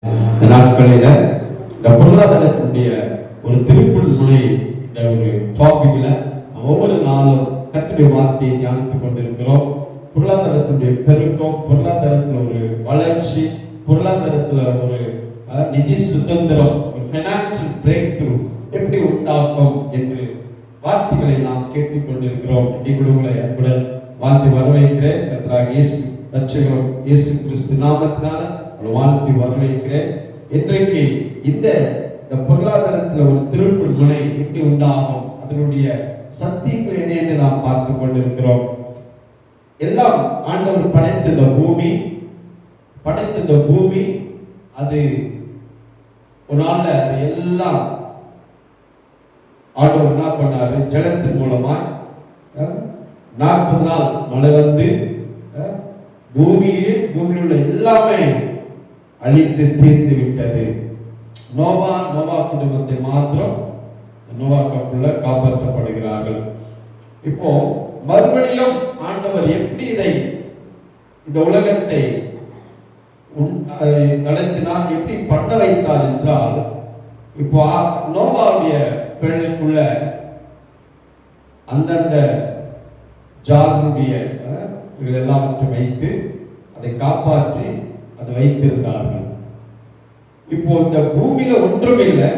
இந்த நாட்களில இந்த பொருளாதாரத்தினுடைய ஒரு திருப்புள் முனை ஒரு டாபிக்ல ஒவ்வொரு நாளும் கர்த்தருடைய வார்த்தையை தியானித்துக் கொண்டிருக்கிறோம். பொருளாதாரத்தினுடைய பெருக்கம், பொருளாதாரத்துல ஒரு வளர்ச்சி, பொருளாதாரத்துல ஒரு நிதி சுதந்திரம், ஒரு பைனான்சியல் பிரேக் த்ரூ எப்படி உண்டாக்கும் என்று வார்த்தைகளை நாம் கேட்டுக் கொண்டிருக்கிறோம். உங்களை அன்புடன் வாழ்த்தி வரவேற்கிறேன். கர்த்தராகிய இயேசு ரட்சகர் இயேசு கிறிஸ்து நாமத்தினால வாழ்த்தி வரவேற்கிறேன். இன்றைக்கு இந்த பொருளாதாரத்தில் ஒரு திருப்புள் முனை எப்படி உண்டாகும், அதனுடைய சத்தியங்கள் என்ன என்று நாம் பார்த்து கொண்டிருக்கிறோம். எல்லாம் ஆண்டவர் படைத்த இந்த பூமி அது ஒரு நாள்ல எல்லாம் ஆண்டவர் என்ன பண்ணாரு, ஜலத்தின் மூலமா 40 நாள் மழை வந்து பூமியில் உள்ள எல்லாமே அழித்து தீர்ந்து விட்டது. நோவா குடும்பத்தை மாத்திரம் நோவா கப்பல்ல காப்பாற்றப்படுகிறார்கள். இப்போ மறுபடியும் ஆண்டவர் எப்படி இந்த உலகத்தை நடத்தினார், எப்படி பண்ண வைத்தார் என்றால், இப்போ நோவாவுடைய பெண்ணுக்குள்ள அந்தந்த ஜாதியுடைய எல்லாவற்றையும் வைத்து அதை காப்பாற்றி அதை வைத்திருந்தார்கள். இப்போ இந்த பூமியில ஒன்றும் இல்லை,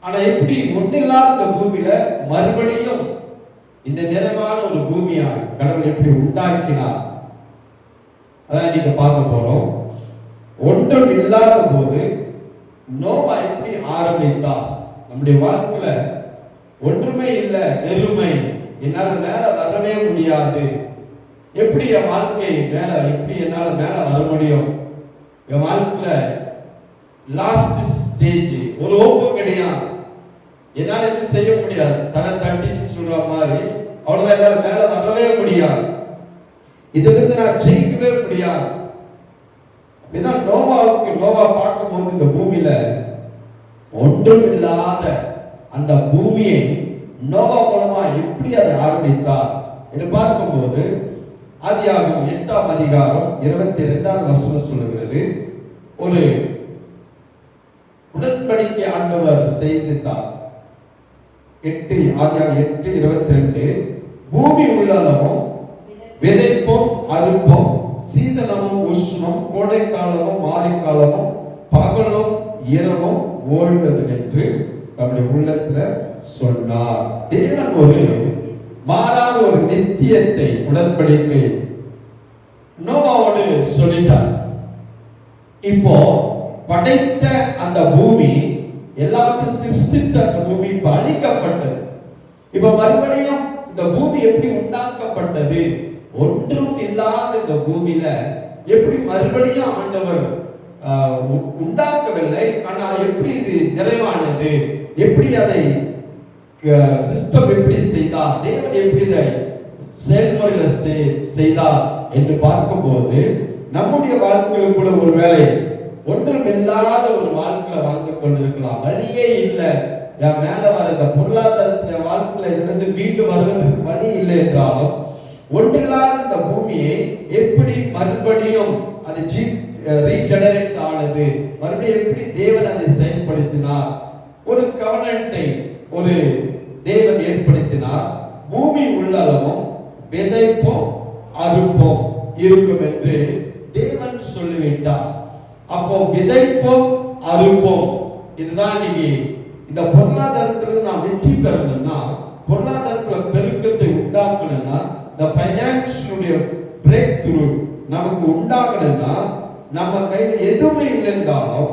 ஆனா எப்படி ஒன்றில்லாத இந்த பூமியில மறுபடியும் இந்த நிறைவான ஒரு பூமியாக கடவுள் எப்படி உண்டாக்கினார், அதான் நீங்க பார்க்க போறோம். ஒன்றும் இல்லாத போது நோவா எப்படி ஆரம்பித்தார். நம்முடைய வாழ்க்கையில ஒன்றுமே இல்லை, வெறுமை, என்னால மேல வரவே முடியாது, எப்படி என் வாழ்க்கை எப்படி என்னால மேல வர முடியும், என் வாழ்க்கையில லாஸ்ட் ஸ்டேஜ், ஒரு ஓப்பு கிடையாது, என்னால எதுவும் செய்ய முடியாது, தலை தட்டிச்சு சொல்ற மாதிரி அவ்வளவுதான், என்னால மேல வரவே முடியாது, இதுல இருந்து நான் ஜெயிக்கவே முடியாது. அப்படிதான் நோவா பார்க்கும்போது இந்த பூமியில ஒன்றும் இல்லாத அந்த பூமியை நோவா மூலமா எப்படி அதை ஆரம்பித்தார் என்று பார்க்கும்போது ஆதியாகமம் 8ஆம் அதிகாரம் 22ஆம் வசனம் சொல்லுகிறது, ஒரு உடன்படிக்கை ஆண்டவர் செய்தார். ஆதியாகமம் 8:22, பூமி உள்ளளவும் விதைப்பும் அறுப்பும், சீதனமும் உஷ்ணம், கோடை காலமும் மாரிக்காலமும், பகலும் இரவும் ஓய்வது என்று நம்முடைய உள்ளத்துல சொன்னார். தேவன் ஒரு மாறாத ஒரு நித்தியத்தை உடன்படிக்கை நோவாவோடு சொல்லிட்டார். இப்போ படைத்த அந்த பூமி, எல்லாத்தையும் சிருஷ்டித்த அந்த பூமி இப்ப அழிக்கப்பட்டது. இப்ப மறுபடியும் இந்த பூமி எப்படி உண்டாக்கப்பட்டது, ஒன்றும் இல்லாத இந்த பூமியில எப்படி மறுபடியும் ஆண்டவர் உண்டாக்கவில்லை, ஆனால் எப்படி இது நிறைவானது, எப்படி அதை சிஸ்டம் எப்படி செய்தார், தேவன் எப்படி இதை செயல்முறையில செய்தார் என்று பார்க்கும்போது நம்முடைய வாழ்க்கையில் கூட ஒரு வேலை ஒன்றும் இல்லாத ஒரு வாழ்க்கையில வாழ்ந்து கொண்டிருக்கலாம், வழியே இல்லை, என் மேல வர இந்த பொருளாதாரத்தின வாழ்க்கையில இருந்து மீண்டு வருவதற்கு வழி இல்லை என்றாலும், ஒன்றில்லாத இந்த பூமியை எப்படி மறுபடியும் அது ரீஜெனரேட் ஆனது, மறுபடியும் எப்படி தேவன் அதை செயல்படுத்தினார், ஒரு கவனத்தை ஒரு தேவன் ஏற்படுத்தினார். பூமி உள்ளளவும் விதைப்போம் அறுப்போம் இருக்கும் என்று தேவன் சொல்லிவிட்டார். அப்போ விதைப்போம் அறுப்போம், இதுதான் நீங்க இந்த பொருளாதாரத்தில் நாம் வெற்றி பெறணும்னா, பொருளாதாரத்துல பெருக்கத்தை உண்டாக்கணும்னா, இந்த பைனான்சியல் பிரேக் த்ரூ நமக்கு உண்டாகணும்னா, நம்ம கையில எதுவுமே இல்லைன்றாலும்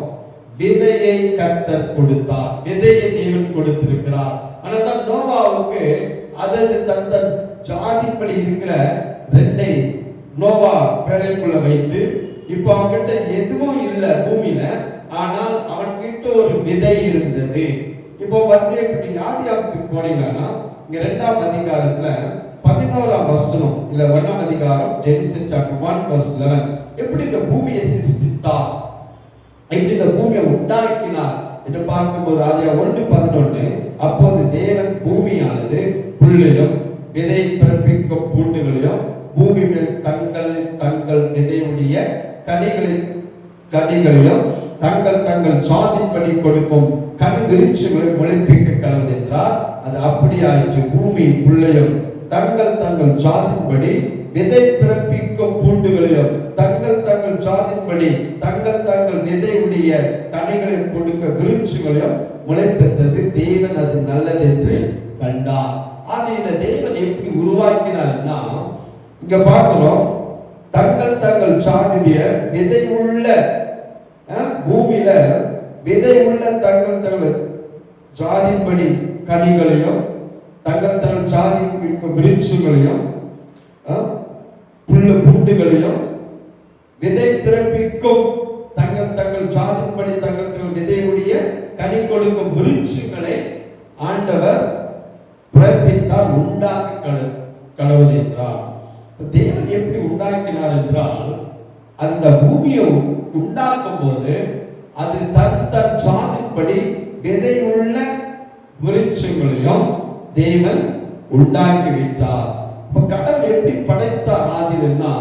விதையை கர்த்தர் கொடுத்தார், விதையை தேவன் கொடுத்திருக்கிறார். ஆனால் நோவாவுக்கு அதாவது தந்த ஜாதிப்படி இருக்கிற 2 நோவா பேழைக்குள்ள வைத்து, இப்போ அவன்கிட்ட எதுவும் இல்லை பூமியில, ஆனால் அவன்கிட்ட ஒரு விதை இருந்தது. இப்போ நீங்க ஆதியாகமத்துக்கு போனீங்கன்னா இங்க 2ஆம் அதிகாரத்துல 11ஆம் வசனம் இல்ல 1ஆம் அதிகாரம் ஜெனிசிஸ் சாப்டர் 1:11 எப்படி இந்த பூமியை சிருஷ்டித்தார், எப்படி இந்த பூமியை உண்டாக்கினார் என்று பார்க்கும்போது ஆதியாகமம் 1:11, அப்போது தேவன் பூமியானது புல்லையும் விதை பிறப்பிக்கும் பூண்டுகளையும் பூமி மேல் தங்கள் விதையுடைய கனிகளையும் தங்கள் தங்கள் சாதிப்படி கொடுக்கும் கனி விருட்சங்களை முளைப்பிக்க கடவுள் என்றார். அது அப்படி ஆயிற்று. பூமி புள்ளையும் தங்கள் தங்கள் சாதிப்படி விதை பிறப்பிக்கும் பூண்டுகளையும் தங்கள் தங்கள் சாதிப்படி தங்கள் தங்கள் விதையுடைய கனிகளையும் கொடுக்க விருட்சங்களையும் முளைப்பித்தது. தேவன் அது நல்லது என்று கண்டார். அது இந்த தேவன் எப்படி உருவாக்கினார்னா, இங்க பார்க்கிறோம், தங்கள் தங்கள் சாதிய விதை உள்ள பூமியில விதை உள்ள தங்கள் தங்கள் ஜாதிப்படி கனிகளையும் தங்கள் தங்கள் ஜாதி விருட்சங்களையும் புண்டுகளையும் விதை பிறப்பிக்கும் தங்கள் தங்கள் ஜாதிப்படி தங்கள் தங்கள் விதையுடைய கனி கொடுக்கும் விருட்சங்களை ஆண்டவர் பிறப்பித்தார், உண்டாக்க கடவுள் என்றார். தேவன் எப்படி உண்டாக்கினார் என்றால், அந்த பூமியை உண்டாக்கும் போது அது தன் தன் சாதிப்படி விதையுள்ள விருட்சங்களையும் தேவன் உண்டாக்கி விட்டார். அப்ப கடவுள் எப்படி படைத்தார் ஆதினா,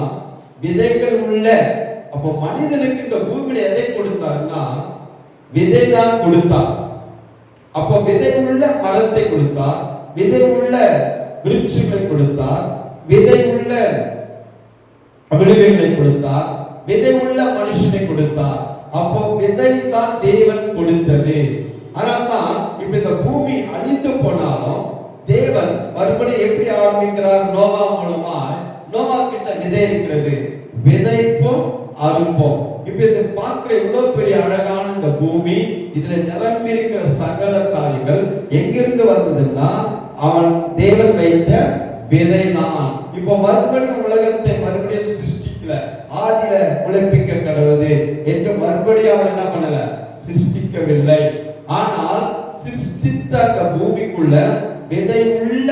விதைகள் உள்ள. அப்ப மனிதனுக்கு இந்த பூமியில எதை கொடுத்தார்னா விதை தான் கொடுத்தார். அப்ப விதை உள்ள மரத்தை கொடுத்தார், விதை உள்ள விருட்சங்களை கொடுத்தார், விதை உள்ள விலங்குகளை கொடுத்தார், விதை உள்ள மனுஷனை கொடுத்தார். அப்போ விதை தான் தேவன் கொடுத்தது. அதனால்தான் இப்ப இந்த பூமி அழிந்து போனாலும் தேவன் மறுபடியும் எப்படி ஆரம்பிக்கிறார்? நோவா மூலமா. நோவா கிட்ட விதை இருக்கிறது, விதைப்போம் அறுப்போம். இப்ப இதை பார்க்கிற இவ்வளவு பெரிய அழகான இந்த பூமி, இதுல நிரம்பி இருக்கிற சகல காரியங்கள் எங்கிருந்து வந்ததுன்னா அவன் தேவன் வைத்த விதை தான். இப்ப மறுபடியும் உலகத்தை மறுபடியும் சிருஷ்டிக்கல, ஆதியில முளைப்பிக்க கடவுது என்று மறுபடியும் அவன் என்ன பண்ணல, சிருஷ்டிக்கவில்லை. ஆனால் சிருஷ்டித்த அந்த பூமிக்குள்ள விதை உள்ள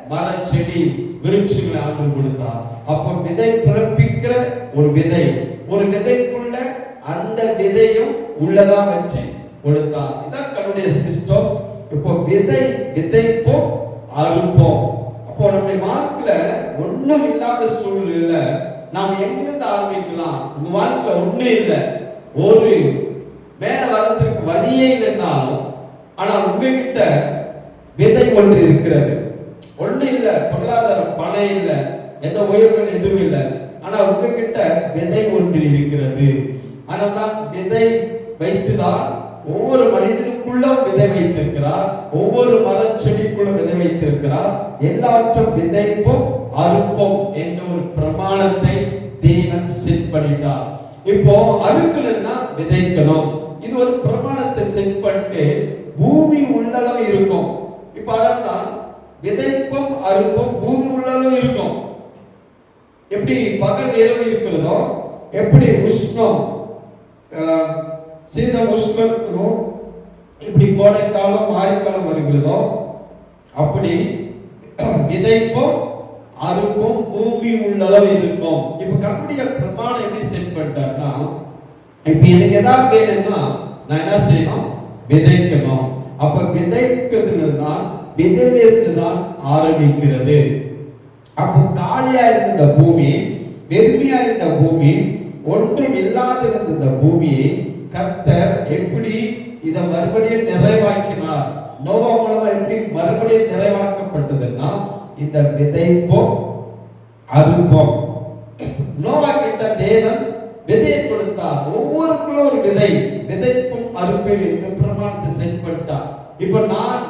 மரம் செடி விருட்சங்களை ஆண்டு கொடுத்தார். அப்ப விதை பிறப்பிக்கிற ஒரு விதை, ஒரு விதைக்குள்ள அந்த விதையும் உள்ளதா வச்சு கொடுத்தார். இதான் கடவுளுடைய சிஸ்டம். இப்போ விதை விதைப்போம் அறுப்போம். அப்போ நம்முடைய வாழ்க்கையில ஒண்ணும் இல்லாத சூழ்நிலையில நாம் எங்கிருந்து ஆரம்பிக்கலாம்? உங்க வாழ்க்கையில ஒண்ணு இல்லை, ஒரு மேல வரத்துக்கு வழியே இல்லைன்னாலும், ஆனா உங்ககிட்ட விதை ஒன்று இருக்கிறது. ஒண்ணு இல்லை, பொருளாதாரம் பணம் இல்லை, எந்த உயர்வுகள் எதுவும் இல்லை, ஆனா உங்ககிட்ட விதை ஒன்று இருக்கிறது. ஆனாதான் விதை வைத்துதான் ஒவ்வொரு மனிதனுக்குள்ள விதை வைத்திருக்கிறார், ஒவ்வொரு மர செடிக்குள்ள விதை வைத்திருக்கிறார். எல்லாவற்றும் விதைப்போம் அறுப்போம் என்ற ஒரு பிரமாணத்தை தேவன் செட் பண்ணிட்டார். இப்போ அறுக்கணும்னா விதைக்கணும், இது ஒரு பிரமாணத்தை செட் பண்ணிட்டு பூமி உள்ளளவு இருக்கும். இப்ப அதான் விதைப்பும் அறுப்பும் பூமி உள்ளளவு இருக்கும். எப்படி பகல் இரவு இருக்கிறதோ, எப்படி உஷ்ணம் சீதம் உஷ்ணம் இருக்கும், இப்படி கோடை காலம் மாரிக்காலம் வருகிறதோ அப்படி விதைப்பும் அறுப்பும் பூமி உள்ளளவு இருக்கும். இப்ப கம்பெனிய பிரமாணம் எப்படி செட் பண்ணிட்டார்னா, இப்ப எனக்கு ஏதாவது வேணும்னா நான் என்ன செய்யணும்? விதைக்கணும். அப்ப விதைக்கிறதுனா விதையிலிருந்து தான் ஆரம்பிக்கிறது. அப்போ காலியா இருந்த பூமி, வெறுமையா இருந்த பூமி, ஒன்றும் இல்லாத இருந்த இந்த பூமியை கர்த்தர் எப்படி இதை மறுபடியும் நிறைவாக்கினார்? நோவா மூலமா எப்படி மறுபடியும் நிறைவாக்கப்பட்டதுன்னா இந்த விதைப்போம் அறுப்போம். நோவா கிட்ட தேவன் விதையை கொடுத்தார். ஒவ்வொருக்குள்ள ஒரு விதை, விதைப்பும் அறுப்பேன் என்று பிரமாணத்தை செட் பண்ணிட்டார். இப்ப நான்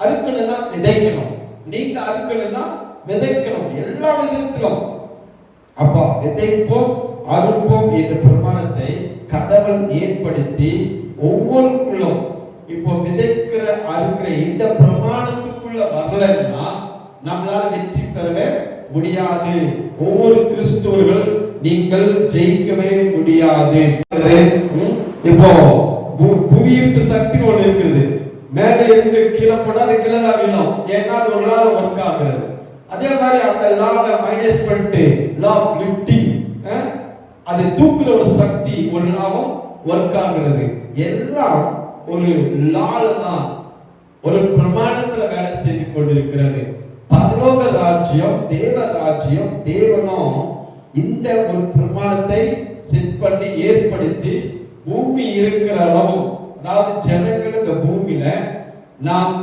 அறுக்கணும்னா விதைக்கணும், நீங்க அறுக்கணும்னா விதைக்கணும், எல்லா விதத்திலும். அப்ப விதைப்போம் அறுப்போம் என்ற பிரமாணத்தை கடவுள் ஏற்படுத்தி ஒவ்வொருக்குள்ளும் இப்போ விதைக்கிற அறுக்கிற இந்த பிரமாணத்துக்குள்ள வரலன்னா நம்மளால வெற்றி பெறவே முடியாது. ஒவ்வொரு கிறிஸ்தவர்கள் நீங்கள் ஜெயிக்கவே முடியாது. இப்போ புவியீர்ப்பு சக்தி ஒன்று இருக்குது, மேல இருந்து கீழே போனா அது கீழே தான் விழும், ஏன்னா அது ஒரு நாள் ஒர்க் ஆகுறது. அதே மாதிரி அந்த லாவை மைனஸ் பண்ணிட்டு லா ஆஃப் லிஃப்டிங், அது தூக்குற ஒரு சக்தி ஒரு லாவும் ஒர்க் ஆகுறது. எல்லாம் ஒரு லால தான், ஒரு பிரமாணத்துல வேலை செய்து கொண்டிருக்கிறது. பரலோக ராஜ்யம், தேவ ராஜ்யம், தேவனும் இந்த ஒரு பிரமாணத்தை செட் பண்ணி ஏற்படுத்தி பூமி இருக்கிற அளவு, அதாவது ஜனங்கள் இந்த பூமியில நாம்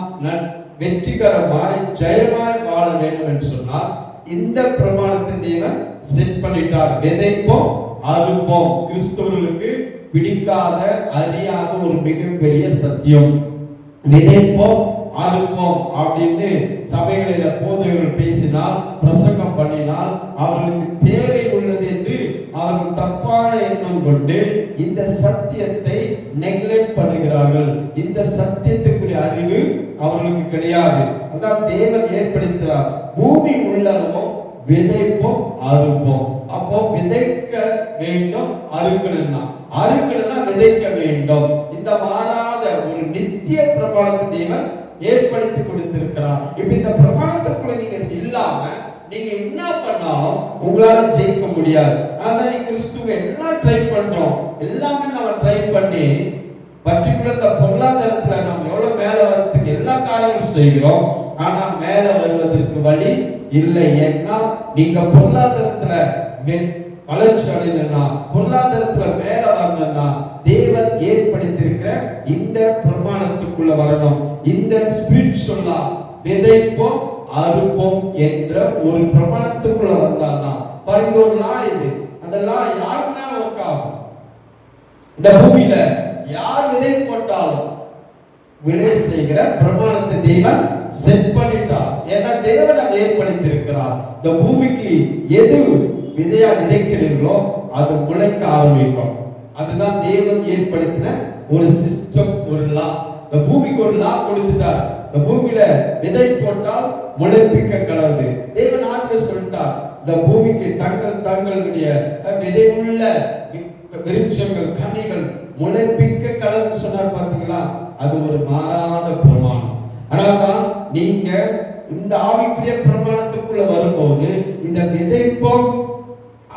வெற்றிகரமாய் ஜெயமாய் வாழ வேண்டும் என்று சொன்னால் இந்த பிரமாணத்தை தேவன் செட் பண்ணிட்டார். விதைப்போம் அறுப்போம். கிறிஸ்தவர்களுக்கு பிடிக்காத அறியாத ஒரு மிகப்பெரிய சத்தியம். விதைப்போம் அறுப்போம் அப்படின்னு சபைகளில போதகர்கள் பேசினால், பிரசங்கம் பண்ணினால் அவர்களுக்கு தேவை உள்ளது என்று அவர்கள் தப்பான எண்ணம் கொண்டு இந்த சத்தியத்தை நெக்லெக்ட் பண்ணுகிறார்கள். இந்த சத்தியத்துக்குரிய அறிவு அவர்களுக்கு கிடையாது. அதான் தேவன் ஏற்படுத்துகிறார். பூமி உள்ளளவும் விதைப்போம் அறுப்போம். அப்போ விதைக்க வேண்டும், அறுக்கணும்னா விதைக்க வேண்டும். இந்த மாறாத ஒரு நித்திய பிரமாணத்தை தேவன் ஏற்படுத்தி கொடுத்திருக்கிறார். இப்ப இந்த பிரமாணத்துக்குள்ள நீங்க இல்லாம நீங்க என்ன பண்ணாலும் உங்களால ஜெயிக்க முடியாது. அதான் நீ கிறிஸ்துவை எல்லாம் ட்ரை பண்றோம், எல்லாமே நம்ம ட்ரை பண்ணி பர்டிகுலர் இந்த பொருளாதாரத்துல நம்ம எவ்வளவு மேல வரதுக்கு எல்லா காரியங்களும் செய்கிறோம். ஆனா மேல வருவதற்கு வழி இல்லை. ஏன்னா நீங்க பொருளாதாரத்துல வளர்ச்சி அடையணும்னா, பொருளாதாரத்துல மேல வரணும்னா தேவன் ஏற்படுத்தியிருக்கிற இந்த பிரமாணத்துக்குள்ள வரணும். இந்த ஸ்பிரிச்சுவலா விதைப்போம் அறுப்போம் என்ற ஒரு பிரமாணத்துக்குள்ள வந்தாதான் பாருங்க ஒரு லா இது. அந்த லா யாருக்குனால ஒர்க் ஆகும். இந்த பூமியில யார் விதை போட்டாலும் விளை செய்கிற பிரமாணத்தை தேவன் செட் பண்ணிட்டார். ஏன்னா தேவன் அதை ஏற்படுத்தி இருக்கிறார். இந்த பூமிக்கு எது விதையா விதைக்கிறீர்களோ அது முளைக்க ஆரம்பிக்கும். அதுதான் தேவன் ஏற்படுத்தின ஒரு சிஸ்டம், ஒரு லா. இந்த பூமிக்கு ஒரு லா கொடுத்துட்டார். இந்த பூமியில விதை போட்டால் முளைப்பிக்க கடவுது. தேவன் ஆதியில சொல்லிட்டார், இந்த பூமிக்கு தங்களுடைய விதை உள்ள விருட்சங்கள் கனிகள் முளைப்பிக்க கடவுள் சொன்னார். பாத்தீங்களா, அது ஒரு மாறாத பிரமாணம். அதனால்தான் நீங்க இந்த ஆவிக்குரிய பிரமாணத்துக்குள்ள வரும்போது, இந்த விதைப்போம்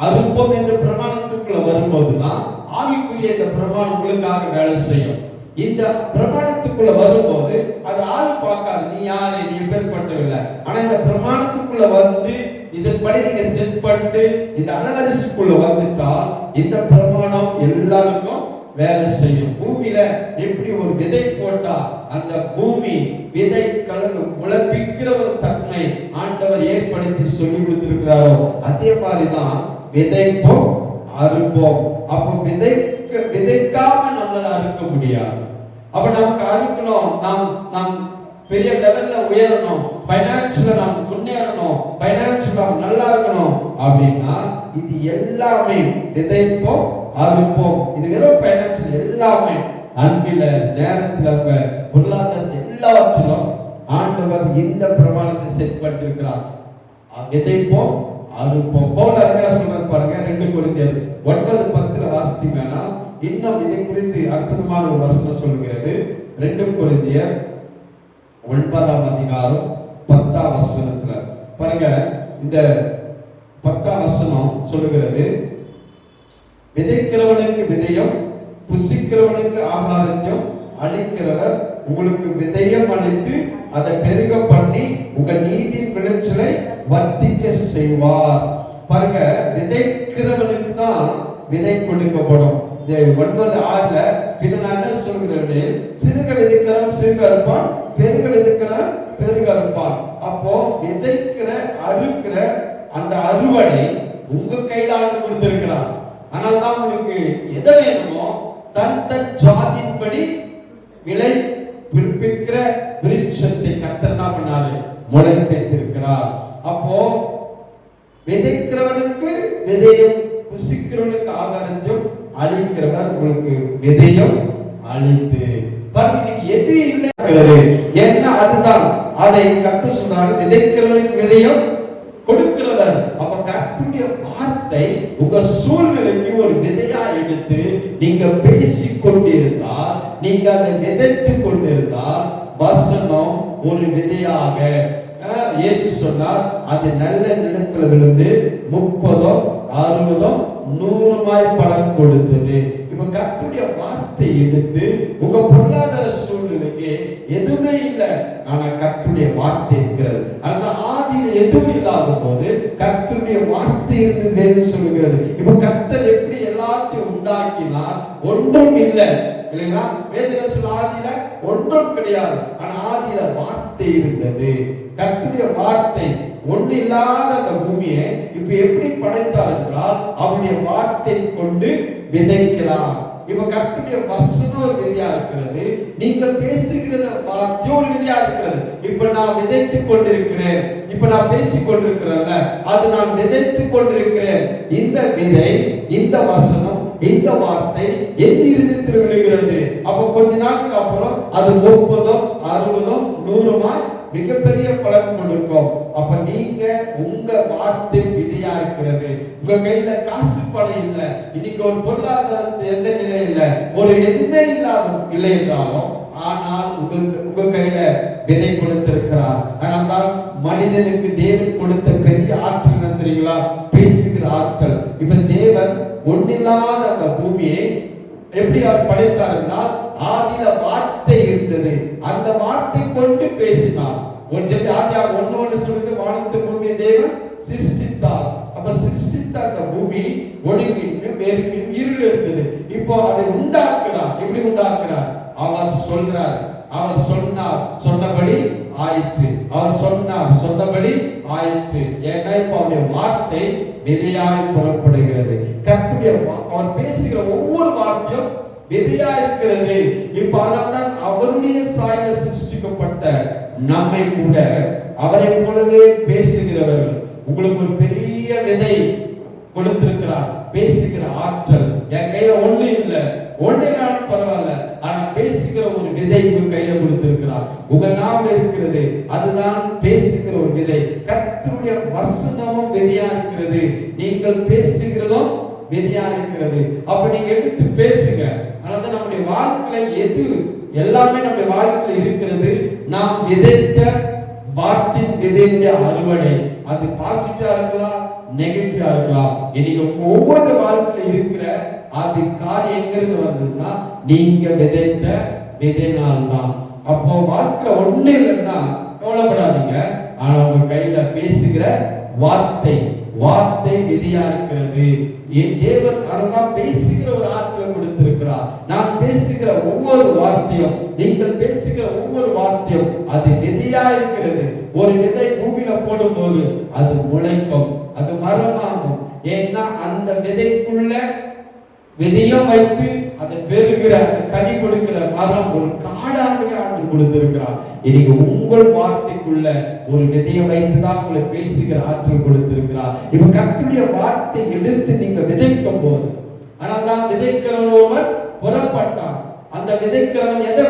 அறுப்போம் என்ற பிரமாணத்துக்குள்ள வரும்போதுதான் ஆவிக்குரிய இந்த பிரமாணம் உங்களுக்காக வேலை செய்யும். இந்த பிரமாணத்துக்குள்ள வரும்போது அது ஆள் பார்க்காது, நீ யாரு, நீ எப்பேற்பட்டவில்லை. ஆனா இந்த பிரமாணத்துக்குள்ள வந்து இதன்படி நீங்க செட் பண்ணிட்டு இந்த அனவரிசுக்குள்ள வந்துட்டால் இந்த பிரமாணம் எல்லாருக்கும் வேலை செய்யும். பூமியில எப்படி ஒரு விதை போட்டா அந்த பூமி விதை கலந்து முளைப்பிக்கிற ஒரு தன்மை ஆண்டவர் ஏற்படுத்தி சொல்லி கொடுத்திருக்கிறாரோ, அதே மாதிரிதான் விதைப்போம் அறுப்போம். அப்ப விதைக்காம நம்மளால அறுக்க முடியாது. அப்ப நமக்கு அறுக்கணும், நாம் பெரிய லெவல்ல உயரணும், பைனான்சியலா நாம் முன்னேறணும், பைனான்சியலா நல்லா இருக்கணும் அப்படின்னா இது எல்லாமே விதைப்போம் அறுப்போம். இது வெறும் பைனான்சியல் எல்லாமே, அன்பில நேரத்துல பொருளாதாரத்தில் எல்லாவற்றிலும் ஆண்டவர் இந்த பிரமாணத்தை செட் பண்ணிருக்கிறார். விதைப்போம் அறுப்போம். பவுல் அருமையா சொல்றாரு பாருங்க, 2 கொரிந்தியர் 9:10 வாசித்தீங்கன்னா இன்னும் இதை குறித்து அற்புதமான ஒரு வசனம் சொல்கிறது. 2 கொரிந்தியர் 9ஆம் அதிகாரம் 10ஆம் வசனத்துல பாருங்க, இந்த 10ஆம் வசனம் சொல்லுகிறது, விதைக்கிறவனுக்கு விதையும் புசிக்கிறவனுக்கு ஆகாரத்தையும் அளிக்கிறவர் உங்களுக்கு விதையம் அளித்து அதை பெருக பண்ணி உங்க நீதியின் விளைச்சலை வர்த்திக்க செய்வார். பாருங்க, விதைக்கிறவனுக்கு தான் விதை கொடுக்கப்படும். 9:6 பின்ன நான் என்ன சொல்கிறேன், சிறுக விதைக்கிறவன் சிறுக அறுப்பான், பெருக விதைக்கிறவன் பெருக அறுப்பான். அப்போ விதைக்கிற அறுக்கிற அந்த அறுவடை உங்க கையில ஆண்டு கொடுத்திருக்கிறார். ஆனால் தான் உங்களுக்கு எதை வேணுமோ தன் ஜாதியின்படி விளை பிறப்பிக்கிற விருட்சத்தை கர்த்தர் என்ன பண்ணாரு, முளைப்பித்திருக்கிறார். அப்போ விதைக்கிறவனுக்கு விதையும் புசிக்கிறவனுக்கு ஆகாரத்தையும் அளிக்கிறவர் உங்களுக்கு விதையும் அளித்து பாருங்க. எது இல்லை என்ன, அதுதான் அதை கர்த்தர் சொன்னார், விதைக்கிறவனுக்கு விதையும் கொடுக்கிறவர். அப்ப கர்த்தருடைய வார்த்தை உங்க சூழ்நிலைக்கு ஒரு விதையா எடுத்து நீங்க பேசிக் கொண்டிருந்தால், நீங்க அதை விதைத்து கொண்டிருந்தால் வசனம் ஒரு விதையாக இயேசு சொன்னார், அது நல்ல நிலத்துல விழுந்து 30, 60, 100 பலன் கொடுத்தது. இப்ப இப்ப கர்த்தருடைய வார்த்தை எடுத்து உங்க பொருளாதார சூழ்நிலைக்கு எதுவுமே இல்லை, ஆனா கர்த்தருடைய வார்த்தை இருக்கிறது. அந்த ஆதியில எதுவும் இல்லாத போது கர்த்தருடைய வார்த்தை இருந்து வேதம் சொல்லுகிறது. இப்ப கர்த்தர் எப்படி எல்லாத்தையும் உண்டாக்கினார்? ஒன்றும் இல்லை இல்லைங்களா? வேதம் சொல்ல ஆதியில ஒன்றும் கிடையாது, ஆனா ஆதியில வார்த்தை இருந்தது. கர்த்தருடைய வார்த்தை ஒன்று இல்லாத அந்த பூமியை இப்ப எப்படி படைத்தார் என்றால் அவருடைய வார்த்தை கொண்டு விதைக்கிறார். இப்ப கர்த்தருடைய வசனம் ஒரு விதையா இருக்கிறது, நீங்க பேசுகிற வார்த்தை ஒரு விதையா இருக்கிறது. இப்ப நான் விதைத்துக் கொண்டிருக்கிறேன், இப்ப நான் பேசிக் கொண்டிருக்கிறேன்ல, அது நான் விதைத்துக் கொண்டிருக்கிறேன். இந்த விதை, இந்த வசனம், இந்த வார்த்தை என் இருதயத்தில் விழுகிறது. அப்ப கொஞ்ச நாளுக்கு அப்புறம் அது 30, 60, 100 மிகப்பெரிய பலன் கொடுக்கும். அப்ப நீங்க உங்க வார்த்தை விதியா இருக்கிறது. உங்க கையில காசு பணம் இல்லை, இன்னைக்கு ஒரு பொருளாதாரத்து எந்த நிலை இல்லை, ஒரு எதுவுமே இல்லை என்றாலும், ஆனால் உங்க கையில விதை கொடுத்திருக்கிறார். ஆனால் மனிதனுக்கு தேவன் கொடுத்த பெரிய ஆற்றல் என்ன தெரியுங்களா? பேசுகிற ஆற்றல். இப்ப தேவன் ஒன்னில்லாத அந்த பூமியை எப்படி அவர் படைத்தார்னா, ஆதியில வார்த்தை இருந்தது, அந்த வார்த்தை கொண்டு பேசினார். ஆதியாக 1:1 சொல்லுது, வானத்தை பூமியை தேவன் சிருஷ்டித்தார். அப்ப சிருஷ்டித்த அந்த பூமி ஒளிமின்னும் வெறுமையும் இருள் இருந்தது. இப்போ அதை உண்டாக்குறார். எப்படி உண்டாக்குறார்? அவர் சொல்றார், அவர் சொன்னார், சொன்னபடி ஆயிற்று. அவர் சொன்னார், சொன்னபடி ஆயிற்று. ஏன்னா இப்ப அவருடைய வார்த்தை விதையாய் புறப்படுகிறது. கர்த்தருடைய அவர் பேசுகிற ஒவ்வொரு வார்த்தையும் விதையா இருக்கிறது. இப்ப அதனால்தான் அவருடைய சாயல சிருஷ்டிக்கப்பட்ட நம்மை கூட அவரை போலவே பேசுகிறவர்கள். உங்களுக்கு ஒரு பெரிய விதை கொடுத்திருக்கிறார், பேசுகிற ஆற்றல். என் கையில ஒண்ணு இல்லை, ஒன்றைனாலும் பரவாயில்ல, ஆனா பேசுகிற ஒரு விதை உங்க கையில கொடுத்திருக்கிறார். உங்க நாம இருக்கிறது, அதுதான் பேசுகிற ஒரு விதை. கர்த்தருடைய வசனமும் விதையா இருக்கிறது, நீங்கள் பேசுகிறதும் விதையா இருக்கிறது. அப்ப நீங்க எடுத்து பேசுங்க. அதனால நம்முடைய வாழ்க்கையில எது எல்லாமே நம்முடைய வாழ்க்கையில இருக்கிறது, நாம் விதைத்த வார்த்தையின் விதையுடைய அறுவடை. அது பாசிட்டிவா இருக்கலாம், நெகட்டிவா இருக்கலாம். இன்னைக்கு ஒவ்வொரு வாழ்க்கையில இருக்கிற அது காரியம் எங்கிருந்து வந்ததுன்னா நீங்க விதைத்த விதைனால் தான். அப்போ வாழ்க்கையில ஒண்ணு இல்லைன்னா கவலைப்படாதீங்க. ஆனா உங்க கையில பேசுகிற வார்த்தை, வார்த்தை விதியா இருக்கிறது. என் தேவன் அதெல்லாம் பேசுகிற ஒரு ஆற்றலை கொடுத்திருக்கிறார். நான் பேசுகிற ஒவ்வொரு வார்த்தையும், நீங்கள் பேசுகிற ஒவ்வொரு வார்த்தையும் அது விதையா இருக்கிறது. ஒரு விதை பூமியில போடும்போது அது முளைக்கும், அது மரமாகும். ஏன்னா அந்த விதைக்குள்ள விதையும் வைத்து அதை பெறுகிற, அந்த கனி கொடுக்கிற மரம் ஒரு காடாகவே ஆண்டு கொடுத்திருக்கிறார். இன்னைக்கு உங்கள் வார்த்தைக்குள்ள ஒரு விதையை வைத்துதான் உங்களை பேசுகிற ஆற்றல் கொடுத்திருக்கிறார். இப்ப கர்த்தருடைய வார்த்தை எடுத்து நீங்க விதைக்கும் போது, ஆனால் தான் விதைக்கிறவன் ஒருவன் புறப்பட்டான். அந்த விதைக்கிறவன் எதை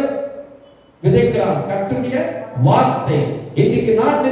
விதைக்கிறான்? கர்த்தருடைய வார்த்தை. இன்னைக்கு நான்